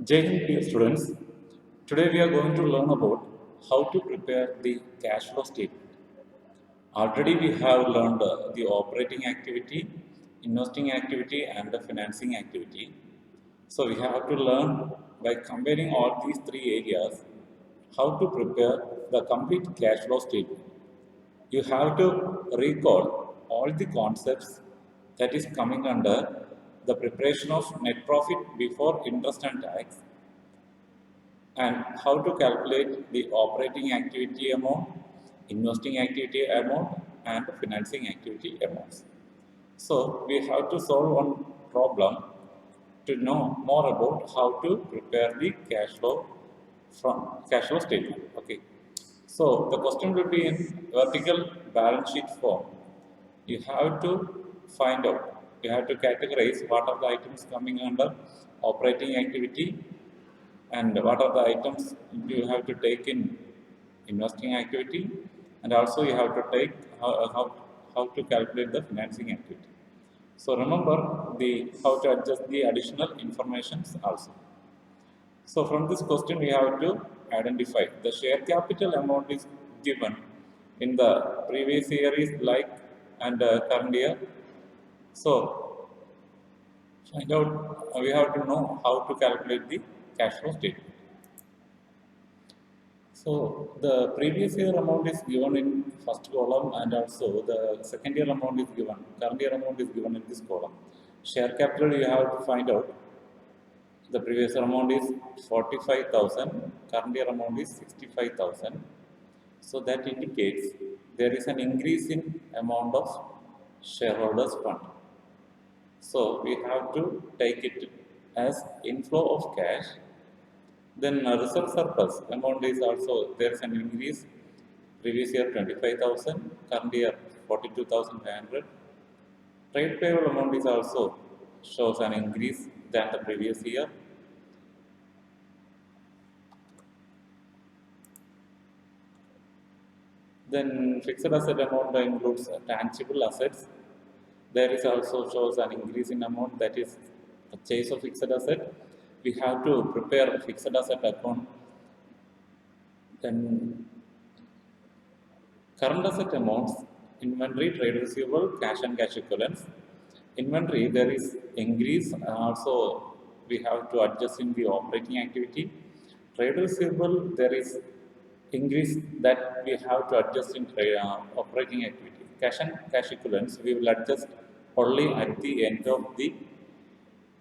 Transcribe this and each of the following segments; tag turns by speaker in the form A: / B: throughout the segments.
A: Jai Hind, dear students. Today we are going to learn about how to prepare the cash flow statement. Already we have learned the operating activity, investing activity and the financing activity. So we have to learn by comparing all these three areas how to prepare the complete cash flow statement. You have to recall all the concepts that is coming under the preparation of net profit before interest and tax, and how to calculate the operating activity amount, investing activity amount, and financing activity amounts. So we have to solve one problem to know more about how to prepare the cash flow statement. Okay. So the question will be in vertical balance sheet form. You have to find out. You have to categorize what are the items coming under operating activity and what are the items you have to take in investing activity, and also you have to take how to calculate the financing activity. So remember the how to adjust the additional informations also. So from this question we have to identify the share capital amount is given in the previous year is like and current year. So find out we have to know how to calculate the cash flow statement. So the previous year amount is given in first column, and also the second year amount is given, current year amount is given in this column. Share capital you have to find out. The previous year amount is 45,000, current year amount is 65,000. So that indicates there is an increase in amount of shareholders fund. So we have to take it as inflow of cash. Then reserve surplus amount is also there is an increase. Previous year 25,000, current year 42,500. Trade payable amount is also shows an increase than the previous year. Then fixed asset amount includes tangible assets. There is also shows an increase in amount, that is purchase of fixed asset. We have to prepare a fixed asset account. Then current asset amounts, inventory, trade receivable, cash and cash equivalents. Inventory there is increase, also we have to adjust in the operating activity. Trade receivable there is increase that we have to adjust in operating activity. Cash and cash equivalents we will adjust only at the end of the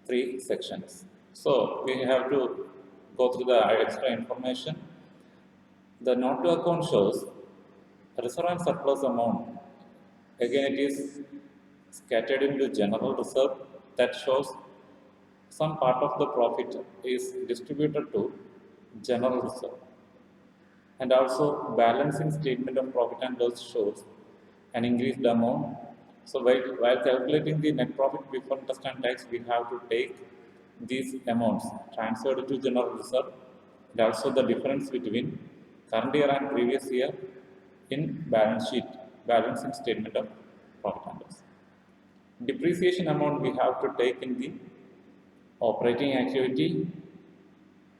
A: three sections. So we have to go through the extra information. The note to account shows reserve and surplus amount. Again, it is scattered into general reserve, that shows some part of the profit is distributed to general reserve. And also balancing statement of profit and loss shows an increased amount. So while calculating the net profit before interest and tax, we have to take these amounts transferred to general reserve, and also the difference between current year and previous year in balancing statement of profit and loss. Depreciation amount we have to take in the operating activity,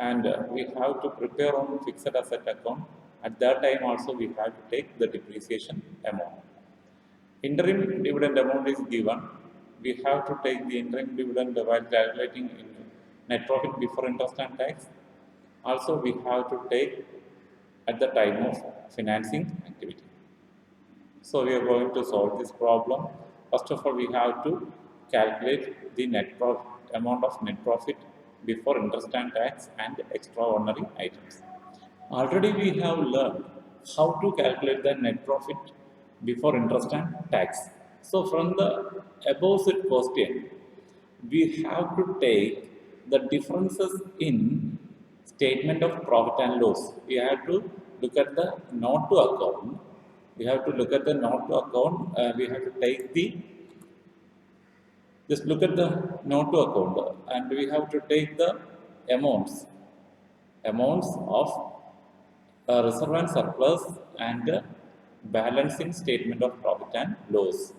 A: and we have to prepare on fixed asset account. At that time also we have to take the depreciation amount. Interim dividend amount is given. We have to take the interim dividend while calculating net profit before interest and tax. Also we have to take at the time of financing activity. So we are going to solve this problem. First of all, we have to calculate the net profit amount of net profit before interest and tax and extraordinary items. Already we have learned how to calculate the net profit before interest and tax. So from the above said question, we have to take the differences in statement of profit and loss. We have to look at the note to account. We have to look at the note to account. We have to take the, just look at the note to account, and we have to take the amounts of reserve and surplus and balancing statement of profit and loss.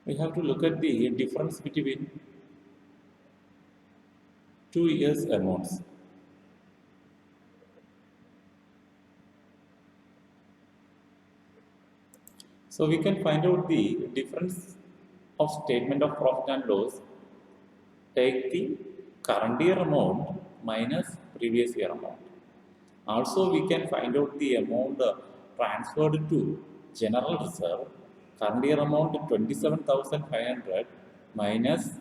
A: We have to look at the difference between 2 years amounts. So we can find out the difference of statement of profit and loss. Take the current year amount minus previous year amount. Also, we can find out the amount transferred to general reserve. Current year amount 27,500 minus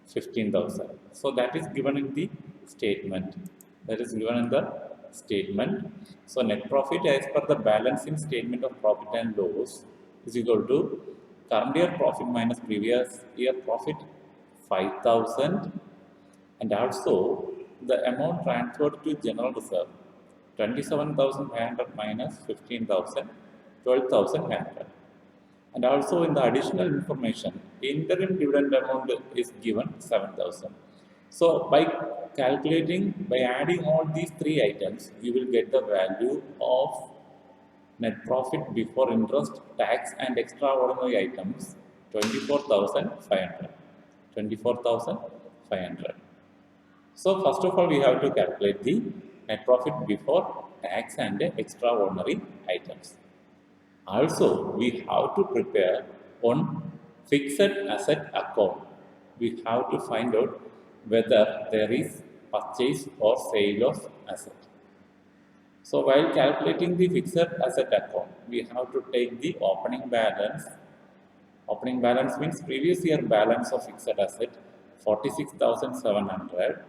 A: 15,000. So that is given in the statement. That is given in the statement. So net profit as per the balancing statement of profit and loss is equal to current year profit minus previous year profit 5,000, and also the amount transferred to general reserve 27,500 minus 15,000, 12,500. And also in the additional information, interim dividend amount is given 7,000. So by calculating, by adding all these three items, you will get the value of net profit before interest, tax and extraordinary items 24,500. 24,500. So first of all, we have to calculate the net profit before tax and extraordinary items. Also, we have to prepare one fixed asset account. We have to find out whether there is purchase or sale of asset. So while calculating the fixed asset account, we have to take the opening balance. Opening balance means previous year balance of fixed asset 46,700.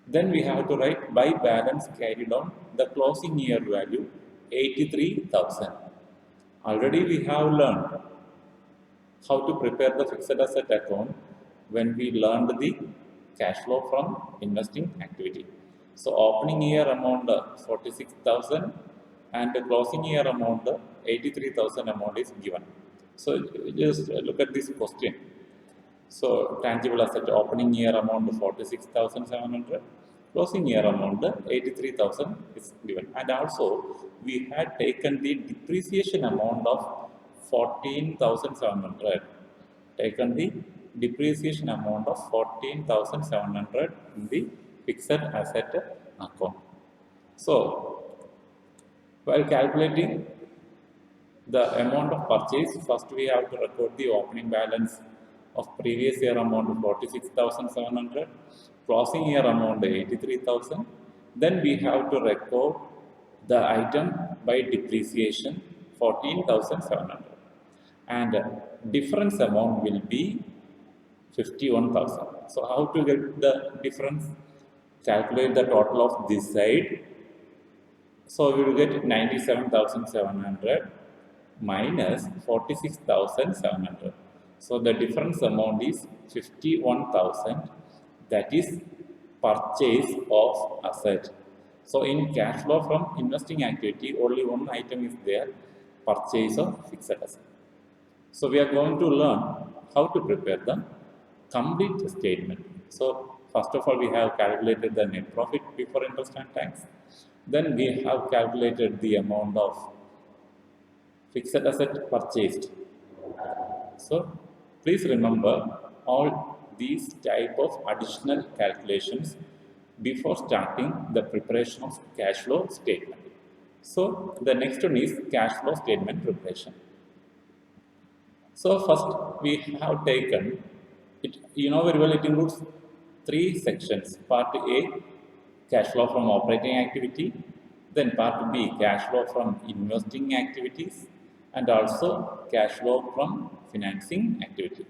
A: Then we have to write by balance carried on the closing year value 83,000. Already we have learned how to prepare the fixed asset account when we learned the cash flow from investing activity. So opening year amount 46,000 and the closing year amount 83,000 amount is given. So just look at this question. So tangible asset opening year amount 46,700, closing year amount 83,000 is given. And also we had taken the depreciation amount of 14,700. Taken the depreciation amount of 14,700 in the fixed asset account. So while calculating the amount of purchase, first we have to record the opening balance of previous year amount 46,700, closing year amount 83,000. Then we have to record the item by depreciation 14,700, and difference amount will be 51,000. So how to get the difference? Calculate the total of this side. So we will get 97,700 minus 46,700. So the difference amount is 51,000. That is purchase of asset. So in cash flow from investing activity, only one item is there, purchase of fixed asset. So we are going to learn how to prepare the complete statement. So first of all, we have calculated the net profit before interest and tax. Then we have calculated the amount of fixed asset purchased. So please remember all these type of additional calculations before starting the preparation of cash flow statement. So the next one is cash flow statement preparation. So first we have taken it, you know very well, it includes three sections. Part A, cash flow from operating activity. Then part B, cash flow from investing activities, and also cash flow from financing activity.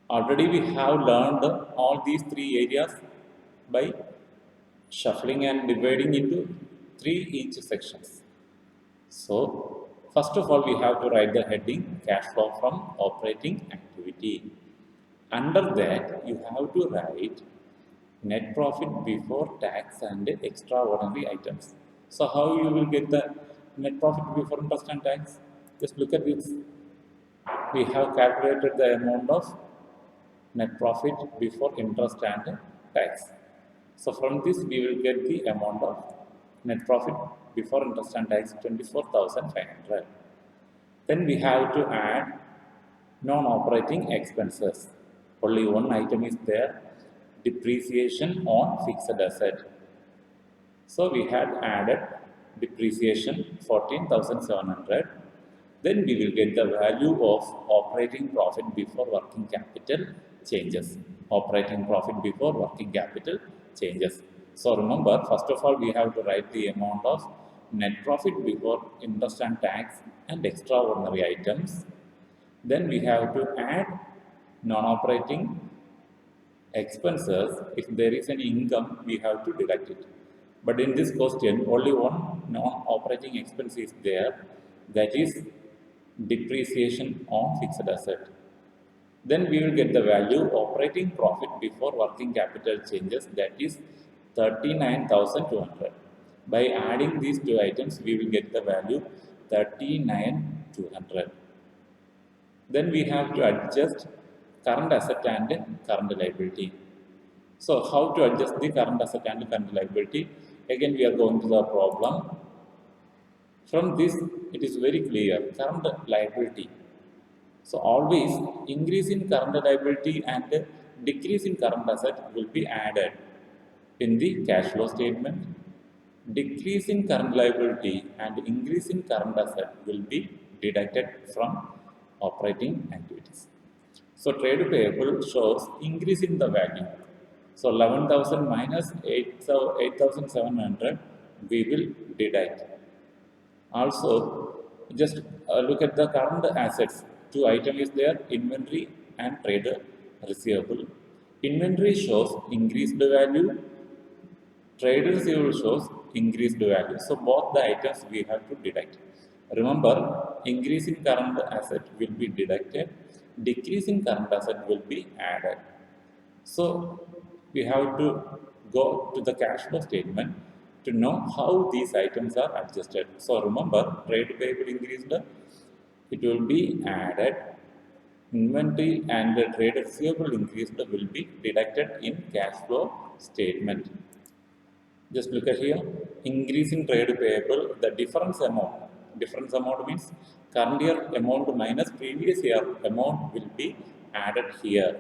A: Already we have learned all these three areas by shuffling and dividing into three each sections. So first of all, we have to write the heading cash flow from operating activity. Under that, you have to write net profit before tax and extraordinary items. So how you will get the net profit before interest and tax? Just look at this. We have calculated the amount of net profit before interest and tax. So from this we will get the amount of net profit before interest and tax 24,500. Then we have to add non-operating expenses. Only one item is there, depreciation on fixed asset. So we had added depreciation 14,700. Then we will get the value of operating profit before working capital changes. Operating profit before working capital changes. So remember, first of all, we have to write the amount of net profit before interest and tax and extraordinary items. Then we have to add non-operating expenses. If there is any income, we have to deduct it. But in this question, only one non-operating expense is there, that is depreciation on fixed asset. Then we will get the value operating profit before working capital changes, that is 39,200. By adding these two items, we will get the value 39,200. Then we have to adjust current asset and current liability. So how to adjust the current asset and current liability? Again, we are going to the problem. From this, it is very clear, current liability. So always increase in current liability and decrease in current asset will be added in the cash flow statement. Decrease in current liability and increase in current asset will be deducted from operating activities. So trade payable shows increase in the value. So 11,000 minus 8,700 we will deduct. Also, just look at the current assets. Two items is there, inventory and trade receivable. Inventory shows increased value. Trade receivable shows increased value. So both the items we have to deduct. Remember, increase in current asset will be deducted, decrease in current asset will be added. So we have to go to the cash flow statement to know how these items are adjusted. So remember, trade payable increased, it will be added. Inventory and the trade receivable increased will be deducted in cash flow statement. Just look at here, increase in trade payable, the difference amount. Difference amount means current year amount minus previous year amount will be added here.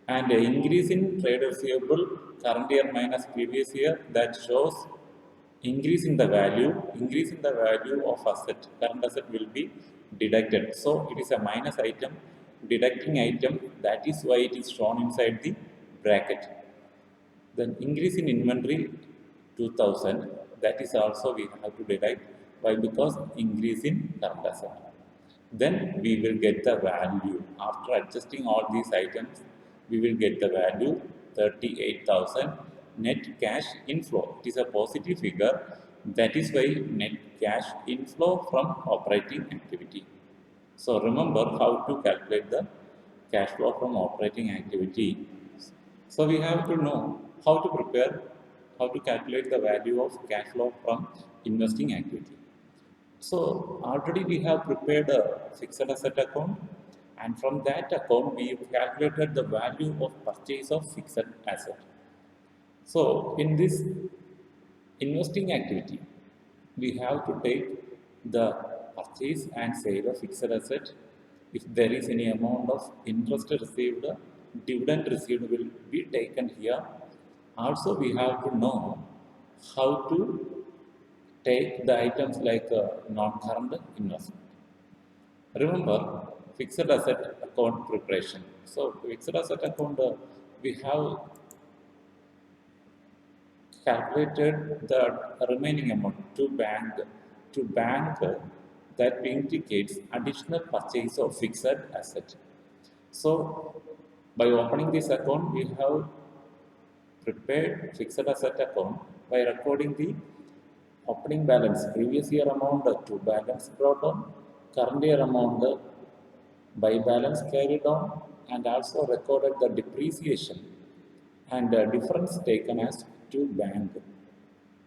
A: And increase in trade receivable, current year minus previous year, that shows increase in the value of asset. Current asset will be deducted. So it is a minus item, deducting item, that is why it is shown inside the bracket. Then increase in inventory 2,000, that is also we have to deduct. Why? Because increase in current asset. Then we will get the value. After adjusting all these items, we will get the value 38,000 net cash inflow. It is a positive figure. That is why net cash inflow from operating activity. So remember how to calculate the cash flow from operating activity. So we have to know how to prepare, how to calculate the value of cash flow from investing activity. So already we have prepared a fixed asset account, and from that account we have calculated the value of purchase of fixed asset. So in this investing activity, we have to take the purchase and sale of fixed asset. If there is any amount of interest received, dividend received will be taken here. Also we have to know how to take the items like non-current investment. Remember, fixed asset account preparation. So fixed asset account, we have calculated the remaining amount to bank, that indicates additional purchase of fixed asset. So by opening this account, we have prepared fixed asset account by recording the opening balance, previous year amount to balance brought on, current year amount by balance carried on, and also recorded the depreciation and difference taken as to bank.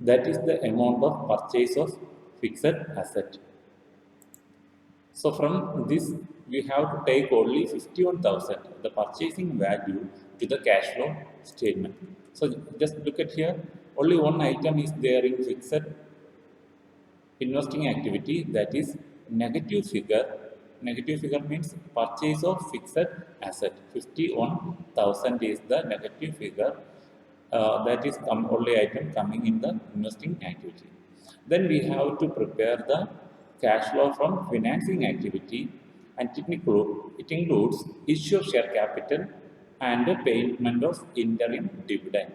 A: That is the amount of purchase of fixed asset. So from this, we have to take only 51,000, the purchasing value, to the cash flow statement. So just look at here, only one item is there in fixed investing activity, that is negative figure Negative figure means purchase of fixed asset. 51,000 is the negative figure. That is only item coming in the investing activity. Then we have to prepare the cash flow from financing activity, and it includes issue of share capital and the payment of interim dividend.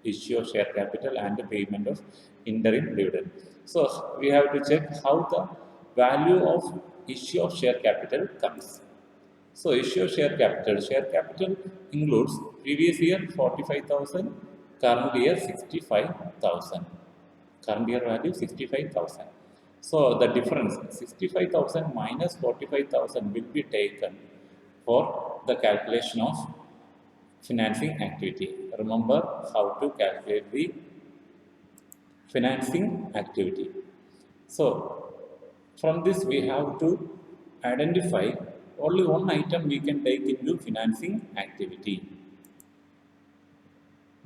A: Issue of share capital and the payment of interim dividend. So we have to check how the value of issue of share capital comes. So issue of share capital includes previous year 45,000, current year 65,000. Current year value 65,000. So the difference 65,000 minus 45,000 will be taken for the calculation of financing activity. Remember how to calculate the financing activity. So from this we have to identify only one item we can take into financing activity.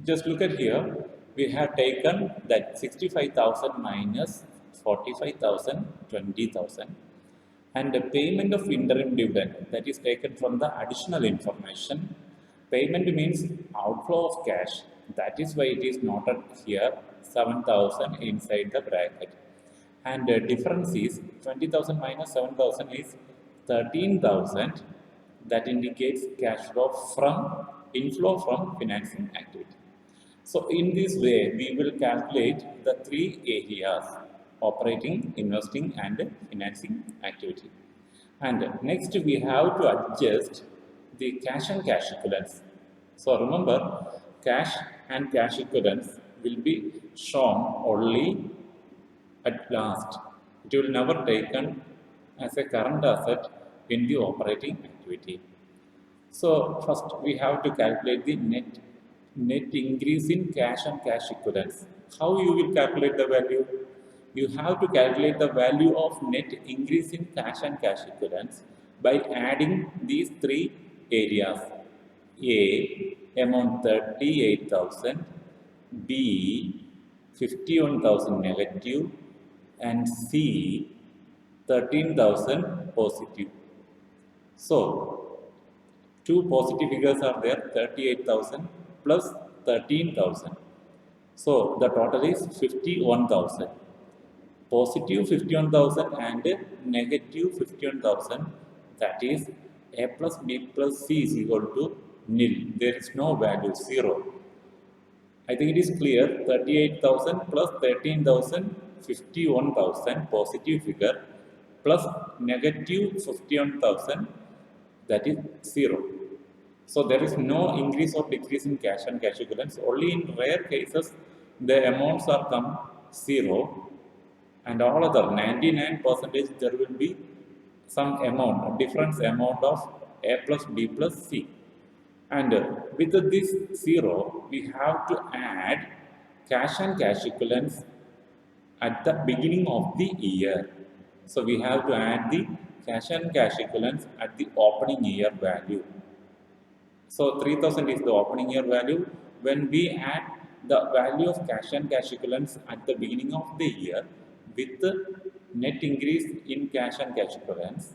A: Just look at here, we have taken that 65,000 minus 45,000, 20,000, and the payment of interim dividend, that is taken from the additional information. Payment means outflow of cash, that is why it is noted here 7,000 inside the bracket. And the difference is 20,000 minus 7,000 is 13,000, that indicates cash flow from inflow from financing activity. So in this way, we will calculate the three areas: operating, investing, and financing activity. And next, we have to adjust the cash and cash equivalents. So remember, cash and cash equivalents will be shown only at last. It will never taken as a current asset in the operating activity. So first, we have to calculate the net increase in cash and cash equivalents. How you will calculate the value? You have to calculate the value of net increase in cash and cash equivalents by adding these three areas. A, amount 38,000, B, 51,000 negative, and C, 13,000 positive. So two positive figures are there, 38,000 plus 13,000. So the total is 51,000. Positive 51,000 and negative 51,000, that is A plus B plus C is equal to nil. There is no value, 0. I think it is clear. 38,000 plus 13,000, 51,000 positive figure, plus negative 51,000, that is 0. So there is no increase or decrease in cash and cash equivalents. Only in rare cases the amounts are come 0, and all other 99% there will be some amount, difference amount of A plus B plus C. And with this 0, we have to add cash and cash equivalents at the beginning of the year. So we have to add the cash and cash equivalents at the opening year value. So 3,000 is the opening year value. When we add the value of cash and cash equivalents at the beginning of the year with the net increase in cash and cash equivalents,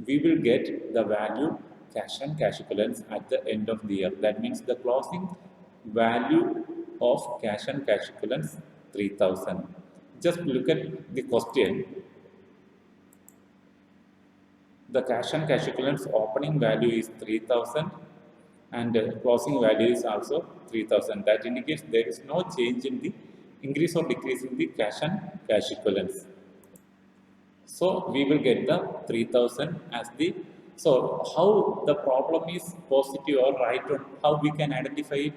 A: we will get the value cash and cash equivalents at the end of the year. That means the closing value of cash and cash equivalents 3,000. Just look at the question. The cash and cash equivalents opening value is 3,000 and closing value is also 3,000. That indicates there is no change in the increase or decrease in the cash and cash equivalents. So we will get the 3,000 as the. So how the problem is positive or right, or how we can identify it?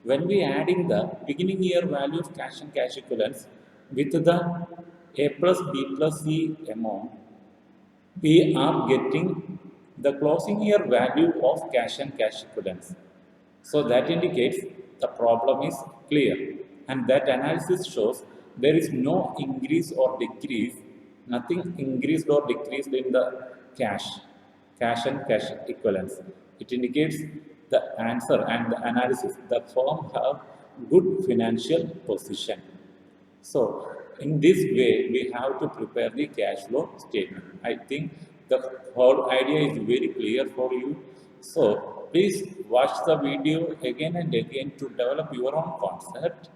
A: When we adding the beginning year value of cash and cash equivalents with the A plus B plus C amount, we are getting the closing year value of cash and cash equivalents. So that indicates the problem is clear, and that analysis shows there is no increase or decrease, nothing increased or decreased in the cash and cash equivalents. It indicates the answer and the analysis. The firm have good financial position. So in this way, we have to prepare the cash flow statement. I think The whole idea is very clear for you. So please watch the video again and again to develop your own concept.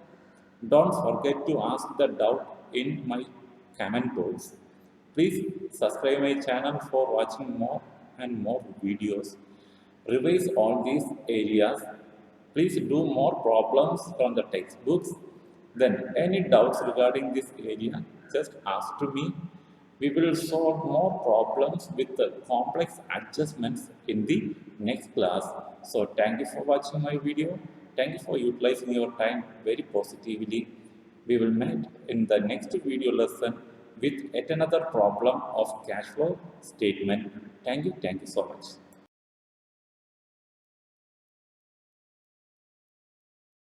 A: Don't forget to ask the doubt in my comment box. Please subscribe my channel for watching more and more videos. Revise all these areas. Please do more problems from the textbooks. Then any doubts regarding this area, just ask to me. We will solve more problems with the complex adjustments in the next class. So thank you for watching my video. Thank you for utilizing your time very positively. We will meet in the next video lesson with yet another problem of cash flow statement. Thank you so much.